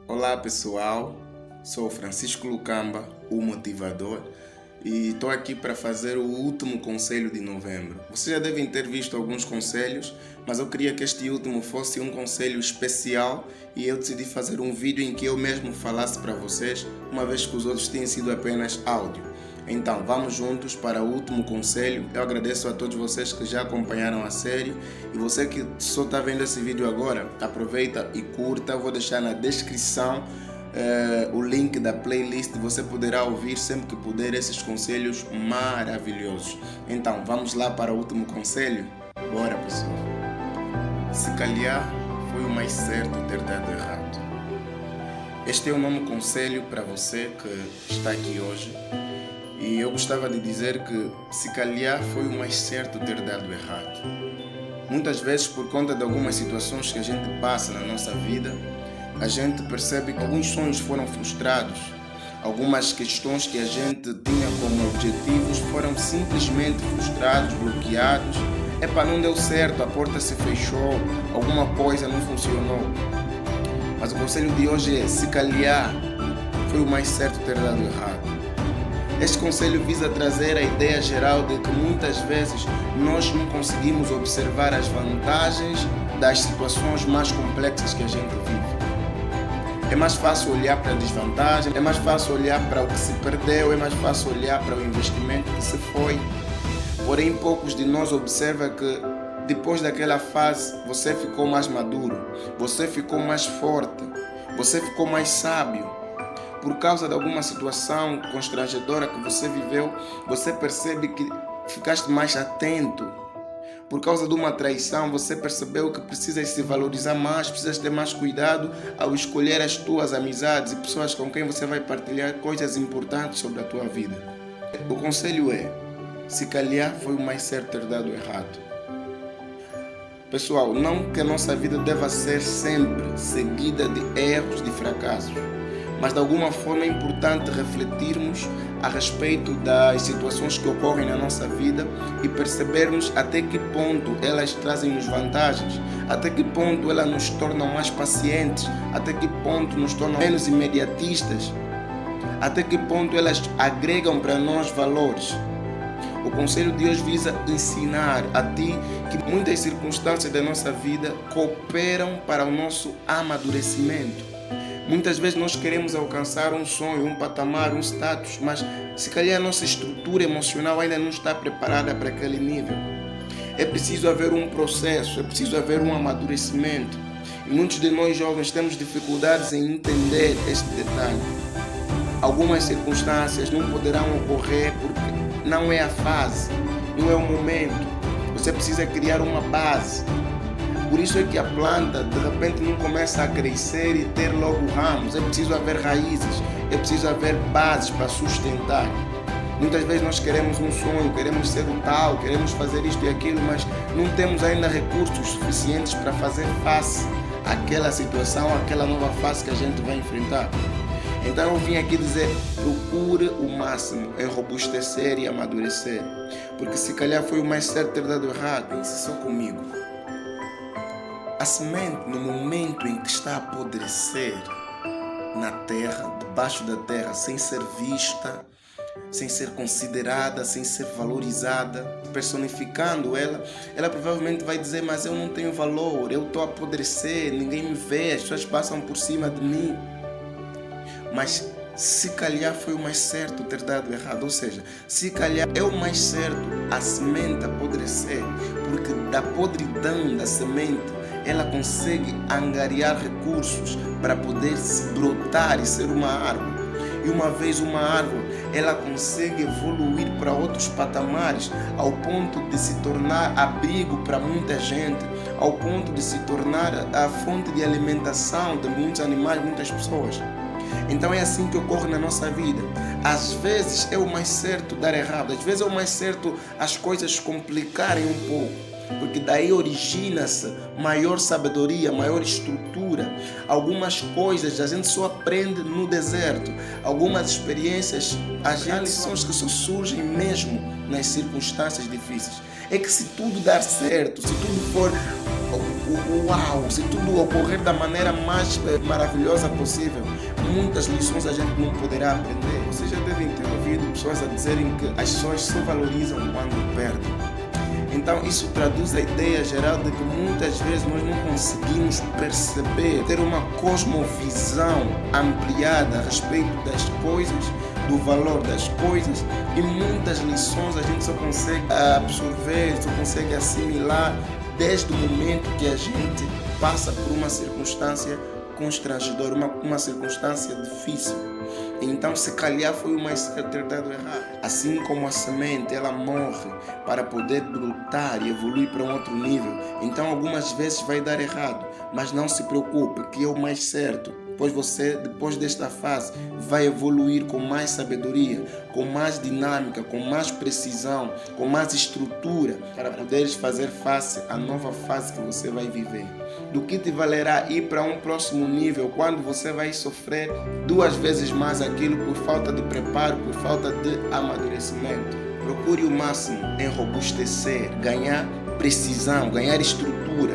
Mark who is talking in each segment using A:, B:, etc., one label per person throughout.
A: Olá pessoal, sou Francisco Lucamba, o motivador, e estou aqui para fazer o último conselho de novembro. Vocês já devem ter visto alguns conselhos, mas eu queria que este último fosse um conselho especial e eu decidi fazer um vídeo em que eu mesmo falasse para vocês, uma vez que os outros têm sido apenas áudio. Então, vamos juntos para o último conselho. Eu agradeço a todos vocês que já acompanharam a série. E você que só está vendo esse vídeo agora, aproveita e curta. Eu vou deixar na descrição o link da playlist. Você poderá ouvir sempre que puder esses conselhos maravilhosos. Então, vamos lá para o último conselho? Bora, pessoal! Se calhar foi o mais certo ter dado errado. Este é o novo conselho para você que está aqui hoje. E eu gostava de dizer que, se calhar, foi o mais certo ter dado errado. Muitas vezes, por conta de algumas situações que a gente passa na nossa vida, a gente percebe que alguns sonhos foram frustrados, algumas questões que a gente tinha como objetivos foram simplesmente frustrados, bloqueados. Não deu certo, a porta se fechou, alguma coisa não funcionou. Mas o conselho de hoje é, se calhar, foi o mais certo ter dado errado. Este conselho visa trazer a ideia geral de que muitas vezes nós não conseguimos observar as vantagens das situações mais complexas que a gente vive. É mais fácil olhar para a desvantagem, é mais fácil olhar para o que se perdeu, é mais fácil olhar para o investimento que se foi. Porém, poucos de nós observam que depois daquela fase você ficou mais maduro, você ficou mais forte, você ficou mais sábio. Por causa de alguma situação constrangedora que você viveu, você percebe que ficaste mais atento. Por causa de uma traição, você percebeu que precisas se valorizar mais, precisas ter mais cuidado ao escolher as tuas amizades e pessoas com quem você vai partilhar coisas importantes sobre a tua vida. O conselho é, se calhar foi o mais certo ter dado errado. Pessoal, não que a nossa vida deva ser sempre seguida de erros, de fracassos. Mas de alguma forma é importante refletirmos a respeito das situações que ocorrem na nossa vida e percebermos até que ponto elas trazem-nos vantagens, até que ponto elas nos tornam mais pacientes, até que ponto nos tornam menos imediatistas, até que ponto elas agregam para nós valores. O conselho de hoje visa ensinar a ti que muitas circunstâncias da nossa vida cooperam para o nosso amadurecimento. Muitas vezes nós queremos alcançar um sonho, um patamar, um status, mas se calhar a nossa estrutura emocional ainda não está preparada para aquele nível. É preciso haver um processo, é preciso haver um amadurecimento. E muitos de nós jovens temos dificuldades em entender este detalhe. Algumas circunstâncias não poderão ocorrer porque não é a fase, não é o momento. Você precisa criar uma base. Por isso é que a planta de repente não começa a crescer e ter logo ramos. É preciso haver raízes, é preciso haver bases para sustentar. Muitas vezes nós queremos um sonho, queremos ser o tal, queremos fazer isto e aquilo, mas não temos ainda recursos suficientes para fazer face àquela situação, àquela nova fase que a gente vai enfrentar. Então eu vim aqui dizer, procure o máximo em robustecer e amadurecer. Porque se calhar foi o mais certo ter dado errado. Pense só comigo. A semente, no momento em que está a apodrecer na terra, debaixo da terra, sem ser vista, sem ser considerada, sem ser valorizada, personificando ela provavelmente vai dizer, mas eu não tenho valor, eu estou a apodrecer, ninguém me vê, as pessoas passam por cima de mim. Mas se calhar foi o mais certo ter dado errado, ou seja, se calhar é o mais certo a semente apodrecer, porque da podridão da semente ela consegue angariar recursos para poder se brotar e ser uma árvore. E uma vez uma árvore, ela consegue evoluir para outros patamares, ao ponto de se tornar abrigo para muita gente, ao ponto de se tornar a fonte de alimentação de muitos animais, muitas pessoas. Então é assim que ocorre na nossa vida. Às vezes é o mais certo dar errado, às vezes é o mais certo as coisas complicarem um pouco. Porque daí origina-se maior sabedoria, maior estrutura. Algumas coisas a gente só aprende no deserto. Algumas experiências, há lições que só surgem mesmo nas circunstâncias difíceis. É que se tudo dar certo, se tudo for uau, se tudo ocorrer da maneira mais maravilhosa possível, muitas lições a gente não poderá aprender. Vocês já devem ter ouvido pessoas a dizerem que as pessoas só valorizam quando perdem. Então isso traduz a ideia geral de que muitas vezes nós não conseguimos perceber, ter uma cosmovisão ampliada a respeito das coisas, do valor das coisas, e muitas lições a gente só consegue absorver, só consegue assimilar desde o momento que a gente passa por uma circunstância constrangedora, uma circunstância difícil. Então, se calhar foi o mais certo ter dado errado. Assim como a semente, ela morre para poder brotar e evoluir para um outro nível. Então, algumas vezes vai dar errado, mas não se preocupe, que é o mais certo. Pois você, depois desta fase, vai evoluir com mais sabedoria, com mais dinâmica, com mais precisão, com mais estrutura, para poderes fazer face à nova fase que você vai viver. Do que te valerá ir para um próximo nível quando você vai sofrer 2 vezes mais aquilo por falta de preparo, por falta de amadurecimento. Procure o máximo em robustecer, ganhar precisão, ganhar estrutura,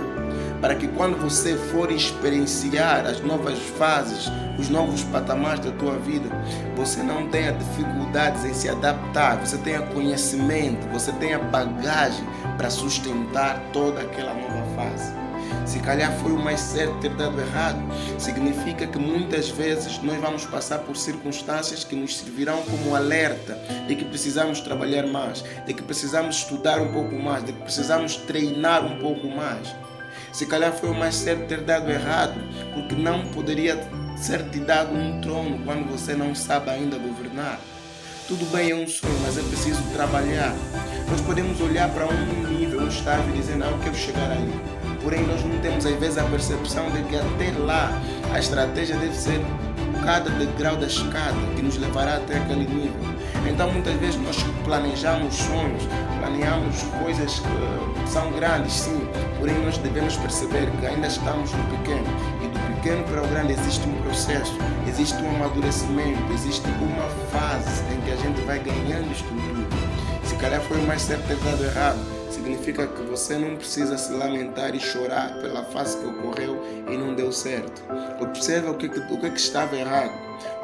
A: para que quando você for experienciar as novas fases, os novos patamares da tua vida, você não tenha dificuldades em se adaptar, você tenha conhecimento, você tenha bagagem para sustentar toda aquela nova fase. Se calhar foi o mais certo ter dado errado, significa que muitas vezes nós vamos passar por circunstâncias que nos servirão como alerta de que precisamos trabalhar mais, de que precisamos estudar um pouco mais, de que precisamos treinar um pouco mais. Se calhar foi o mais certo ter dado errado, porque não poderia ser te dado um trono quando você não sabe ainda governar. Tudo bem, é um sonho, mas é preciso trabalhar. Nós podemos olhar para um nível, um estágio e dizer, não, eu quero chegar ali. Porém, nós não temos às vezes a percepção de que até lá a estratégia deve ser cada degrau da escada que nos levará até aquele nível. Então, muitas vezes nós planejamos sonhos, planeamos coisas que são grandes, sim, porém nós devemos perceber que ainda estamos no pequeno, e do pequeno para o grande existe um processo, existe um amadurecimento, existe uma fase em que a gente vai ganhando estrutura. Se calhar foi o mais certo ter dado errado, significa que você não precisa se lamentar e chorar pela fase que ocorreu e não deu certo. Observa o que estava errado,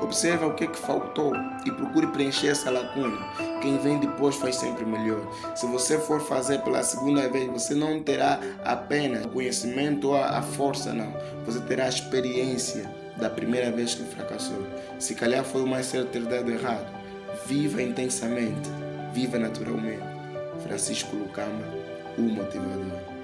A: observa o que faltou e procure preencher essa lacuna. Quem vem depois faz sempre melhor. Se você for fazer pela segunda vez, você não terá apenas o conhecimento ou a força, não. Você terá a experiência da primeira vez que fracassou. Se calhar foi o mais certo ter dado errado. Viva intensamente, viva naturalmente. Francisco Lucamba, o motivador.